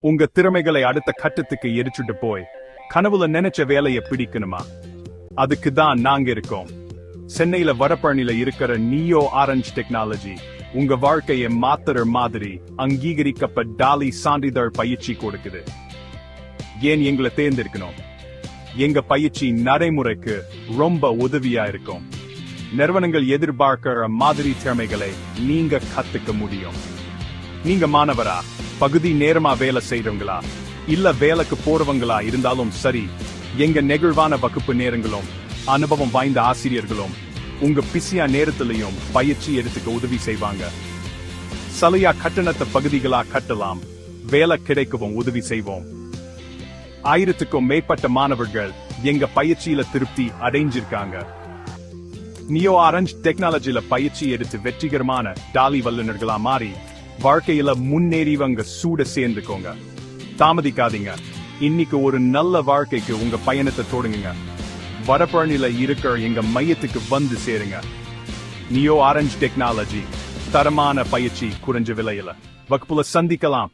உங்க திறமைகளை அடுத்த கட்டத்துக்கு எரிச்சுட்டு போய் கனவுல நினைச்ச வேலையை பிடிக்கணுமா? அதுக்கு தான் நாங்க இருக்கோம். சென்னையில வடபழனில இருக்கிற நியோ ஆரஞ்ச் டெக்னாலஜி உங்க வாழ்க்கையை மாத்துற மாதிரி அங்கீகரிக்கப்பட்ட டாலி சான்றிதழ் பயிற்சி கொடுக்குது. ஏன் எங்களை தேர்ந்தெடுக்கணும்? எங்க பயிற்சி நடைமுறைக்கு ரொம்ப உதவியா இருக்கும். நிறுவனங்கள் எதிர்பார்க்கிற மாதிரி திறமைகளை நீங்க கத்துக்க முடியும். நீங்க மாணவரா, பகுதி நேரமா வேலை செய்றவங்களா, இல்ல வேலைக்கு போறவங்களா இருந்தாலும் சரி, எங்க நெகிழ்வான வகுப்பு நேரங்களும் அனுபவம் வாய்ந்த ஆசிரியர்களும் உங்க பிஸியா நேரத்திலையும் பயிற்சி எடுத்துக்க உதவி செய்வாங்க. சலுகை கட்டணத்தை பகுதிகளா கட்டலாம், வேலை கிடைக்கவும் உதவி செய்வோம். 1000க்கும் மேற்பட்ட மாணவர்கள் எங்க பயிற்சியில திருப்தி அடைஞ்சிருக்காங்க. நியோ ஆரஞ்ச் டெக்னாலஜில பயிற்சி எடுத்து வெற்றிகரமான டாலி வல்லுநர்களா மாறி வாழ்க்கையில முன்னேறிவங்க சூட சேர்ந்துக்கோங்க. தாமதிக்காதீங்க. இன்னைக்கு ஒரு நல்ல வாழ்க்கைக்கு உங்க பயணத்தை தொடங்குங்க. வடபழனில இருக்கிற எங்க மையத்துக்கு வந்து சேருங்க. நியோ ஆரஞ்ச் டெக்னாலஜி, தரமான பயிற்சி, குறைஞ்ச விலையில. வகுப்புல சந்திக்கலாம்.